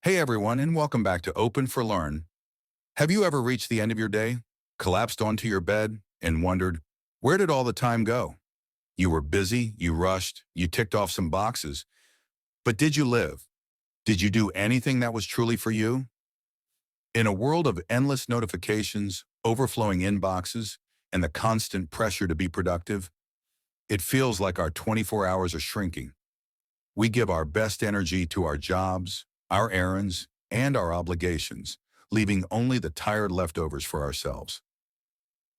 Hey everyone, and welcome back to Open for Learn. Have you ever reached the end of your day, collapsed onto your bed, and wondered, where did all the time go? You were busy, you rushed, you ticked off some boxes, but did you live? Did you do anything that was truly for you? In a world of endless notifications, overflowing inboxes, and the constant pressure to be productive, it feels like our 24 hours are shrinking. We give our best energy to our jobs, our errands, and our obligations, leaving only the tired leftovers for ourselves.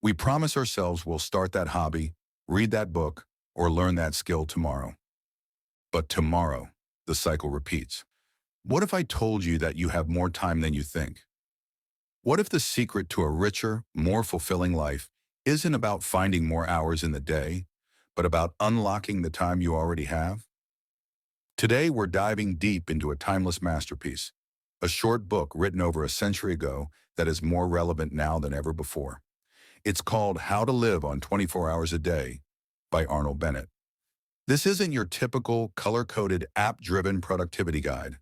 We promise ourselves we'll start that hobby, read that book, or learn that skill tomorrow. But tomorrow, the cycle repeats. What if I told you that you have more time than you think? What if the secret to a richer, more fulfilling life isn't about finding more hours in the day, but about unlocking the time you already have? Today, we're diving deep into a timeless masterpiece, a short book written over a century ago that is more relevant now than ever before. It's called How to Live on 24 Hours a Day by Arnold Bennett. This isn't your typical color-coded, app-driven productivity guide.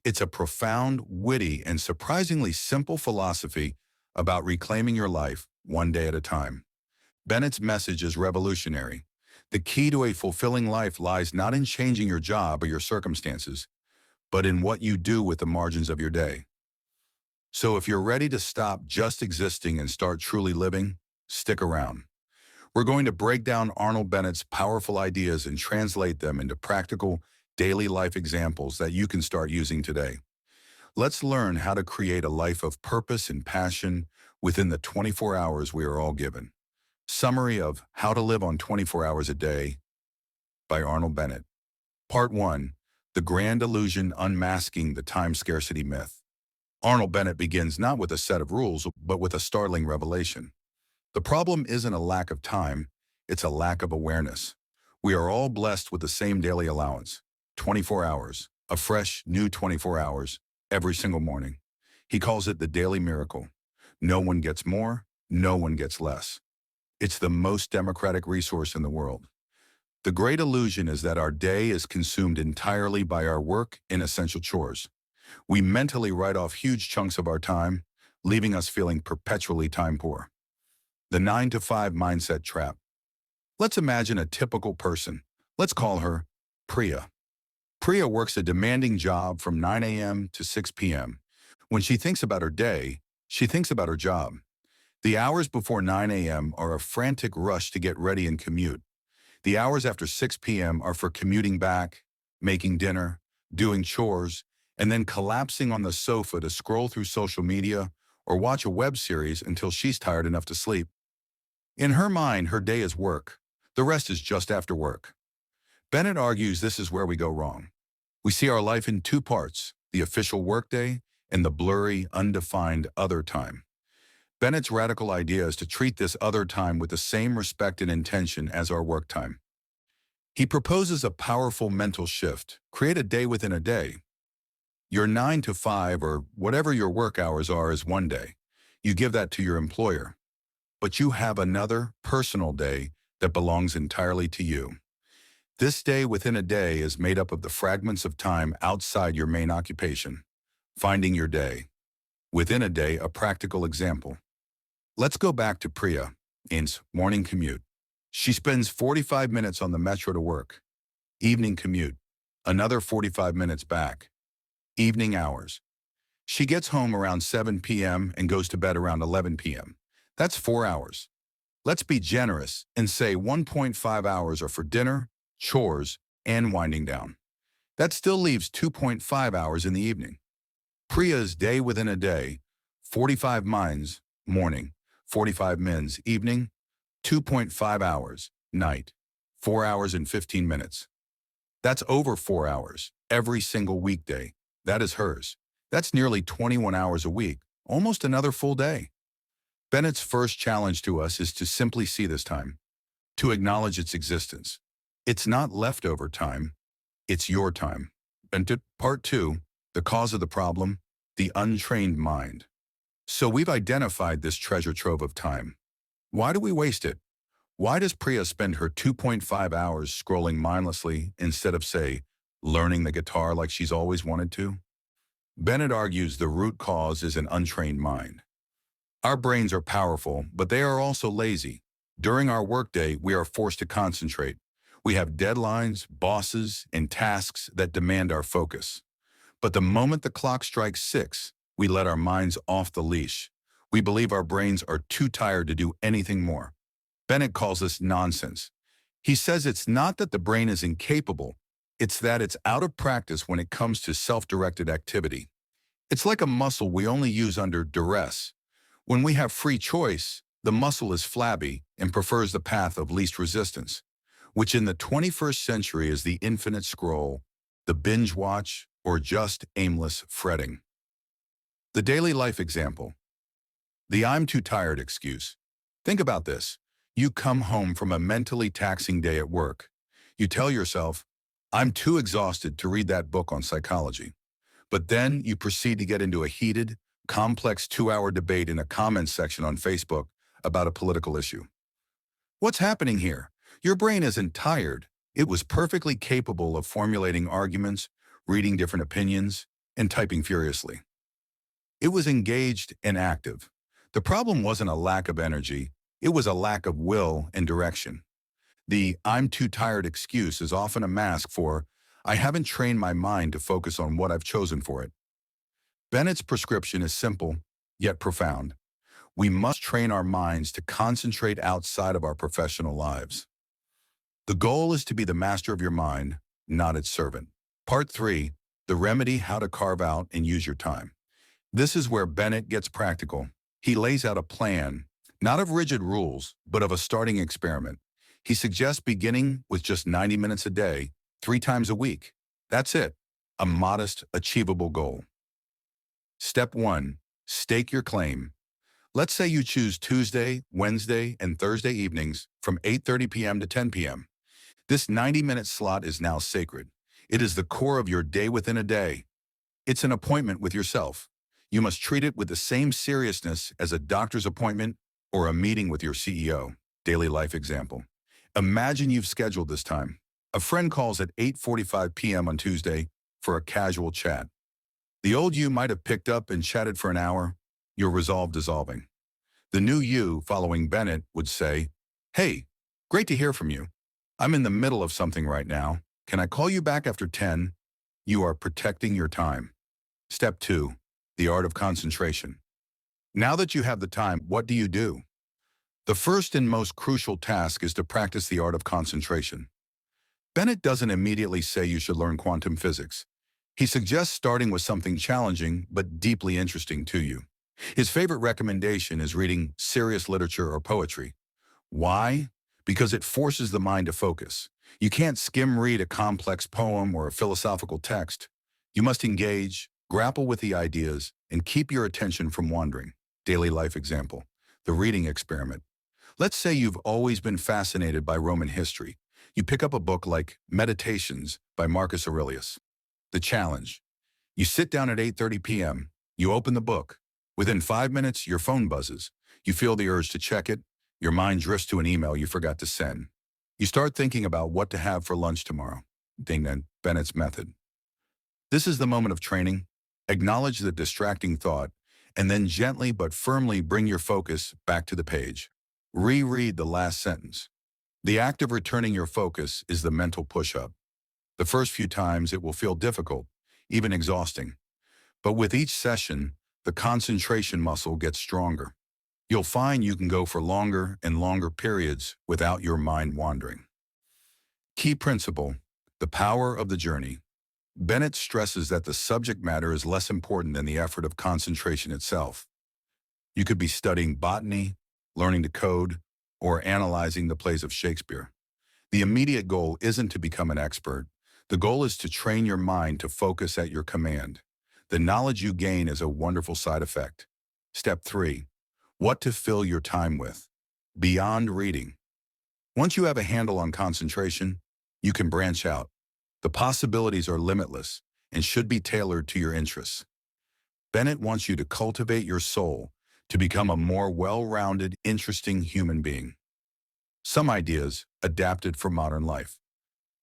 It's a profound, witty, and surprisingly simple philosophy about reclaiming your life one day at a time. Bennett's message is revolutionary. The key to a fulfilling life lies not in changing your job or your circumstances, but in what you do with the margins of your day. So if you're ready to stop just existing and start truly living, stick around. We're going to break down Arnold Bennett's powerful ideas and translate them into practical, daily life examples that you can start using today. Let's learn how to create a life of purpose and passion within the 24 hours we are all given. Summary of How to Live on 24 Hours a Day by Arnold Bennett. Part 1. The Grand Illusion Unmasking the Time Scarcity Myth. Arnold Bennett begins not with a set of rules, but with a startling revelation. The problem isn't a lack of time, it's a lack of awareness. We are all blessed with the same daily allowance, 24 hours, a fresh, new 24 hours, every single morning. He calls it the daily miracle. No one gets more, no one gets less. It's the most democratic resource in the world. The great illusion is that our day is consumed entirely by our work and essential chores. We mentally write off huge chunks of our time, leaving us feeling perpetually time poor. The 9 to 5 mindset trap. Let's imagine a typical person. Let's call her Priya. Priya works a demanding job from 9 a.m. to 6 p.m. When she thinks about her day, she thinks about her job. The hours before 9 a.m. are a frantic rush to get ready and commute. The hours after 6 p.m. are for commuting back, making dinner, doing chores, and then collapsing on the sofa to scroll through social media or watch a web series until she's tired enough to sleep. In her mind, her day is work. The rest is just after work. Bennett argues this is where we go wrong. We see our life in two parts, the official workday and the blurry, undefined other time. Bennett's radical idea is to treat this other time with the same respect and intention as our work time. He proposes a powerful mental shift. Create a day within a day. Your 9 to 5 or whatever your work hours are is one day. You give that to your employer. But you have another, personal day that belongs entirely to you. This day within a day is made up of the fragments of time outside your main occupation. Finding your day. Within a day, a practical example. Let's go back to Priya, In's morning commute. She spends 45 minutes on the metro to work. Evening commute, another 45 minutes back. Evening hours. She gets home around 7 p.m. and goes to bed around 11 p.m. That's 4 hours. Let's be generous and say 1.5 hours are for dinner, chores, and winding down. That still leaves 2.5 hours in the evening. Priya's day within a day, 45 minds, morning, 45 mins, evening, 2.5 hours, night, 4 hours and 15 minutes. That's over 4 hours, every single weekday. That is hers. That's nearly 21 hours a week, almost another full day. Bennett's first challenge to us is to simply see this time, to acknowledge its existence. It's not leftover time, it's your time. And to part 2, the cause of the problem, the untrained mind. So we've identified this treasure trove of time. Why do we waste it? Why does Priya spend her 2.5 hours scrolling mindlessly instead of, say, learning the guitar like she's always wanted to? Bennett argues the root cause is an untrained mind. Our brains are powerful, but they are also lazy. During our workday, we are forced to concentrate. We have deadlines, bosses, and tasks that demand our focus. But the moment the clock strikes 6, we let our minds off the leash. We believe our brains are too tired to do anything more. Bennett calls this nonsense. He says it's not that the brain is incapable, it's that it's out of practice when it comes to self-directed activity. It's like a muscle we only use under duress. When we have free choice, the muscle is flabby and prefers the path of least resistance, which in the 21st century is the infinite scroll, the binge watch, or just aimless fretting. The daily life example. The "I'm too tired" excuse. Think about this. You come home from a mentally taxing day at work. You tell yourself, "I'm too exhausted to read that book on psychology." But then you proceed to get into a heated, complex 2-hour debate in a comments section on Facebook about a political issue. What's happening here? Your brain isn't tired. It was perfectly capable of formulating arguments, reading different opinions, and typing furiously. It was engaged and active. The problem wasn't a lack of energy, it was a lack of will and direction. The "I'm too tired" excuse is often a mask for "I haven't trained my mind to focus on what I've chosen for it." Bennett's prescription is simple, yet profound. We must train our minds to concentrate outside of our professional lives. The goal is to be the master of your mind, not its servant. Part 3, the remedy: how to carve out and use your time. This is where Bennett gets practical. He lays out a plan, not of rigid rules, but of a starting experiment. He suggests beginning with just 90 minutes a day, 3 times a week. That's it, a modest, achievable goal. Step 1, stake your claim. Let's say you choose Tuesday, Wednesday, and Thursday evenings from 8:30 p.m. to 10 p.m. This 90-minute slot is now sacred. It is the core of your day within a day. It's an appointment with yourself. You must treat it with the same seriousness as a doctor's appointment or a meeting with your CEO. Daily life example. Imagine you've scheduled this time. A friend calls at 8:45 p.m. on Tuesday for a casual chat. The old you might have picked up and chatted for an hour, your resolve dissolving. The new you, following Bennett, would say, "Hey, great to hear from you. I'm in the middle of something right now. Can I call you back after 10? You are protecting your time. Step 2, the art of concentration. Now that you have the time, what do? The first and most crucial task is to practice the art of concentration. Bennett doesn't immediately say you should learn quantum physics. He suggests starting with something challenging but deeply interesting to you. His favorite recommendation is reading serious literature or poetry. Why? Because it forces the mind to focus. You can't skim read a complex poem or a philosophical text. You must engage, grapple with the ideas, and keep your attention from wandering. Daily life example. The reading experiment. Let's say you've always been fascinated by Roman history. You pick up a book like Meditations by Marcus Aurelius. The challenge. You sit down at 8:30 p.m. You open the book. Within 5 minutes, your phone buzzes. You feel the urge to check it. Your mind drifts to an email you forgot to send. You start thinking about what to have for lunch tomorrow. Bennett's method. This is the moment of training. Acknowledge the distracting thought, and then gently but firmly bring your focus back to the page. Reread the last sentence. The act of returning your focus is the mental push-up. The first few times it will feel difficult, even exhausting. But with each session, the concentration muscle gets stronger. You'll find you can go for longer and longer periods without your mind wandering. Key principle: the power of the journey. Bennett stresses that the subject matter is less important than the effort of concentration itself. You could be studying botany, learning to code, or analyzing the plays of Shakespeare. The immediate goal isn't to become an expert. The goal is to train your mind to focus at your command. The knowledge you gain is a wonderful side effect. Step 3. What to fill your time with. Beyond reading. Once you have a handle on concentration, you can branch out. The possibilities are limitless and should be tailored to your interests. Bennett wants you to cultivate your soul to become a more well-rounded, interesting human being. Some ideas adapted for modern life.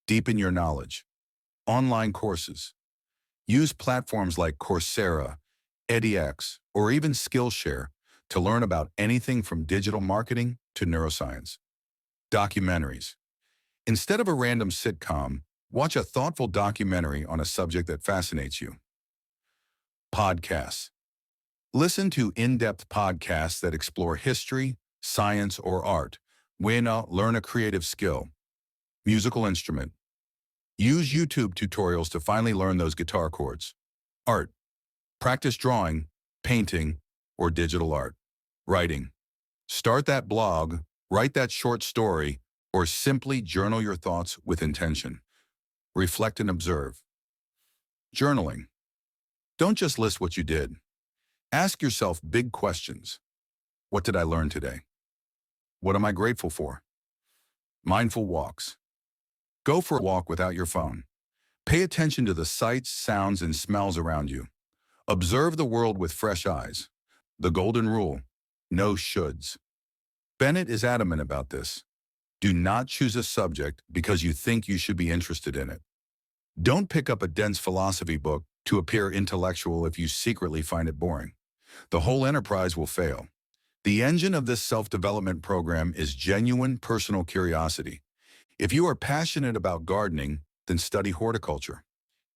Deepen your knowledge. Online courses. Use platforms like Coursera, edX, or even Skillshare to learn about anything from digital marketing to neuroscience. Documentaries. Instead of a random sitcom, watch a thoughtful documentary on a subject that fascinates you. Podcasts. Listen to in-depth podcasts that explore history, science, or art. Learn a creative skill. Musical instrument. Use YouTube tutorials to finally learn those guitar chords. Art. Practice drawing, painting, or digital art. Writing. Start that blog, write that short story, or simply journal your thoughts with intention. Reflect and observe. Journaling. Don't just list what you did. Ask yourself big questions. What did I learn today? What am I grateful for? Mindful walks. Go for a walk without your phone. Pay attention to the sights, sounds, and smells around you. Observe the world with fresh eyes. The golden rule: no shoulds. Bennett is adamant about this. Do not choose a subject because you think you should be interested in it. Don't pick up a dense philosophy book to appear intellectual if you secretly find it boring. The whole enterprise will fail. The engine of this self-development program is genuine personal curiosity. If you are passionate about gardening, then study horticulture.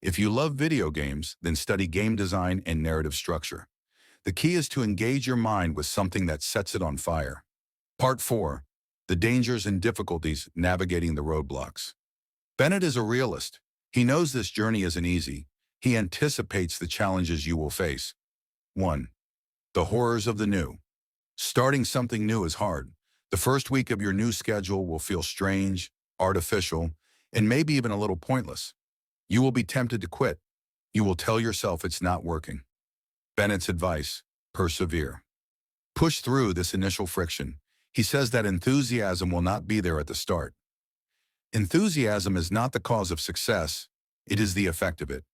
If you love video games, then study game design and narrative structure. The key is to engage your mind with something that sets it on fire. Part 4. The dangers and difficulties navigating the roadblocks. Bennett is a realist. He knows this journey isn't easy. He anticipates the challenges you will face. 1. The horrors of the new. Starting something new is hard. The first week of your new schedule will feel strange, artificial, and maybe even a little pointless. You will be tempted to quit. You will tell yourself it's not working. Bennett's advice: persevere. Push through this initial friction. He says that enthusiasm will not be there at the start. Enthusiasm is not the cause of success, it is the effect of it.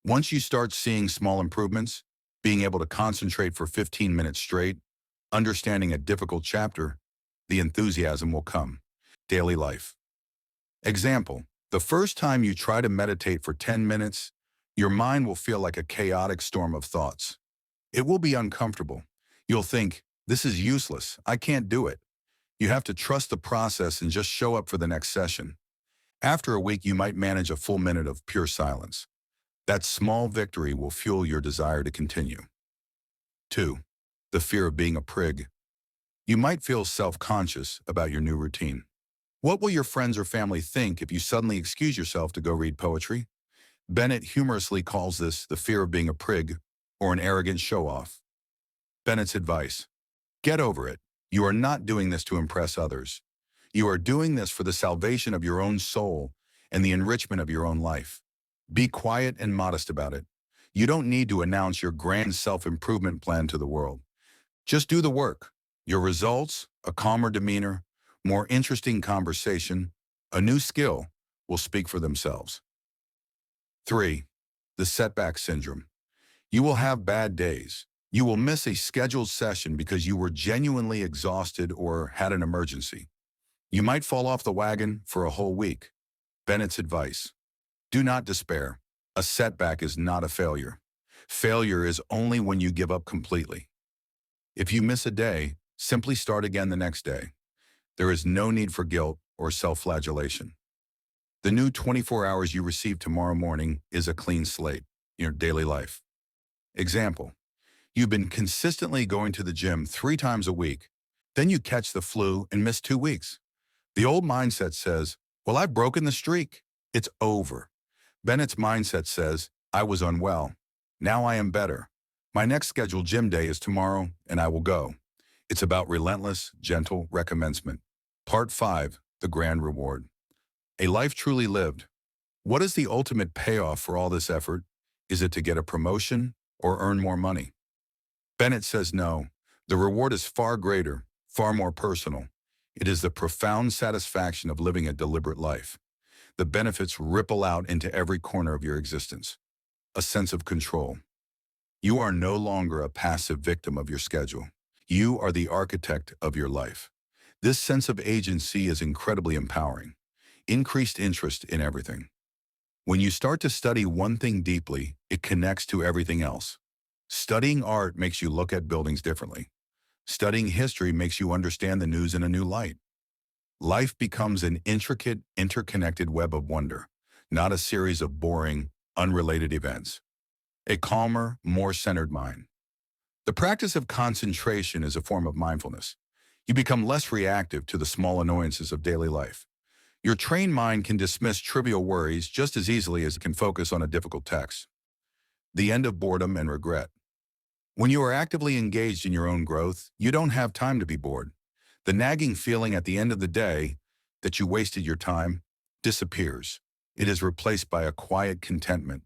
Once you start seeing small improvements, being able to concentrate for 15 minutes straight, understanding a difficult chapter, the enthusiasm will come. Daily life. Example: the first time you try to meditate for 10 minutes, your mind will feel like a chaotic storm of thoughts. It will be uncomfortable. You'll think, this is useless, I can't do it. You have to trust the process and just show up for the next session. After a week, you might manage a full minute of pure silence. That small victory will fuel your desire to continue. 2. The fear of being a prig. You might feel self-conscious about your new routine. What will your friends or family think if you suddenly excuse yourself to go read poetry? Bennett humorously calls this the fear of being a prig or an arrogant show-off. Bennett's advice: get over it. You are not doing this to impress others. You are doing this for the salvation of your own soul and the enrichment of your own life. Be quiet and modest about it. You don't need to announce your grand self-improvement plan to the world. Just do the work. Your results, a calmer demeanor, more interesting conversation, a new skill will speak for themselves. 3. The setback syndrome. You will have bad days. You will miss a scheduled session because you were genuinely exhausted or had an emergency. You might fall off the wagon for a whole week. Bennett's advice: do not despair. A setback is not a failure. Failure is only when you give up completely. If you miss a day, simply start again the next day. There is no need for guilt or self-flagellation. The new 24 hours you receive tomorrow morning is a clean slate in your daily life. Example: you've been consistently going to the gym 3 times a week. Then you catch the flu and miss 2 weeks. The old mindset says, well, I've broken the streak. It's over. Bennett's mindset says, I was unwell. Now I am better. My next scheduled gym day is tomorrow, and I will go. It's about relentless, gentle recommencement. Part 5. The grand reward. A life truly lived. What is the ultimate payoff for all this effort? Is it to get a promotion or earn more money? Bennett says no. The reward is far greater, far more personal. It is the profound satisfaction of living a deliberate life. The benefits ripple out into every corner of your existence. A sense of control. You are no longer a passive victim of your schedule. You are the architect of your life. This sense of agency is incredibly empowering. Increased interest in everything. When you start to study one thing deeply, it connects to everything else. Studying art makes you look at buildings differently. Studying history makes you understand the news in a new light. Life becomes an intricate, interconnected web of wonder, not a series of boring, unrelated events. A calmer, more centered mind. The practice of concentration is a form of mindfulness. You become less reactive to the small annoyances of daily life. Your trained mind can dismiss trivial worries just as easily as it can focus on a difficult text. The end of boredom and regret. When you are actively engaged in your own growth, you don't have time to be bored. The nagging feeling at the end of the day that you wasted your time disappears. It is replaced by a quiet contentment.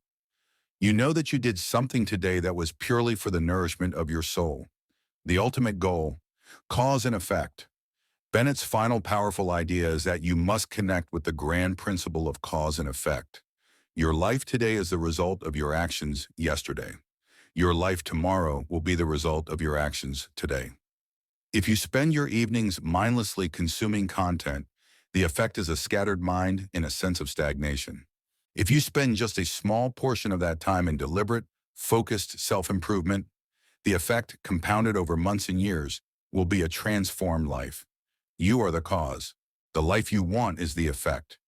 You know that you did something today that was purely for the nourishment of your soul. The ultimate goal, cause and effect. Bennett's final powerful idea is that you must connect with the grand principle of cause and effect. Your life today is the result of your actions yesterday. Your life tomorrow will be the result of your actions today. If you spend your evenings mindlessly consuming content, the effect is a scattered mind and a sense of stagnation. If you spend just a small portion of that time in deliberate, focused self-improvement, the effect, compounded over months and years, will be a transformed life. You are the cause. The life you want is the effect.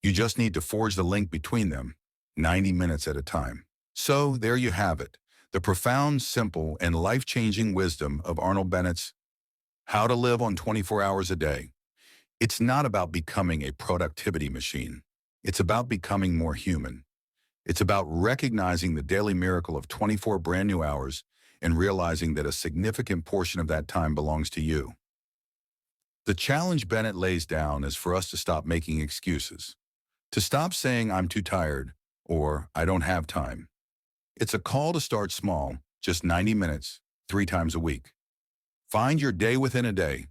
You just need to forge the link between them, 90 minutes at a time. So there you have it, the profound, simple, and life-changing wisdom of Arnold Bennett's How to Live on 24 Hours a Day. It's not about becoming a productivity machine. It's about becoming more human. It's about recognizing the daily miracle of 24 brand new hours and realizing that a significant portion of that time belongs to you. The challenge Bennett lays down is for us to stop making excuses, to stop saying I'm too tired or I don't have time. It's a call to start small, just 90 minutes, 3 times a week. Find your day within a day.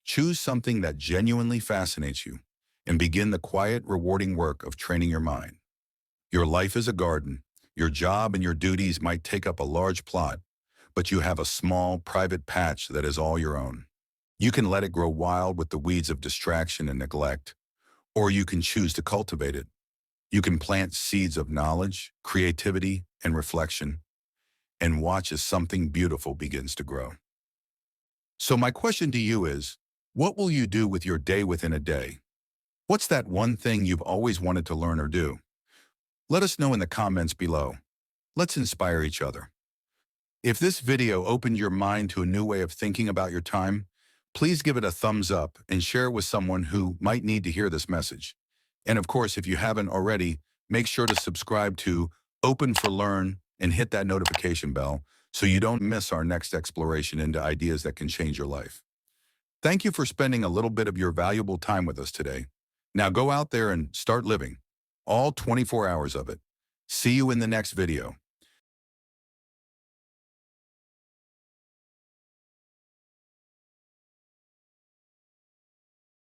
Choose something that genuinely fascinates you and begin the quiet, rewarding work of training your mind. Your life is a garden. Your job and your duties might take up a large plot, but you have a small, private patch that is all your own. You can let it grow wild with the weeds of distraction and neglect, or you can choose to cultivate it. You can plant seeds of knowledge, creativity, and reflection, and watch as something beautiful begins to grow. So my question to you is, what will you do with your day within a day? What's that one thing you've always wanted to learn or do? Let us know in the comments below. Let's inspire each other. If this video opened your mind to a new way of thinking about your time, please give it a thumbs up and share it with someone who might need to hear this message. And of course, if you haven't already, make sure to subscribe to Open for Learn and hit that notification bell so you don't miss our next exploration into ideas that can change your life. Thank you for spending a little bit of your valuable time with us today. Now go out there and start living, all 24 hours of it. See you in the next video.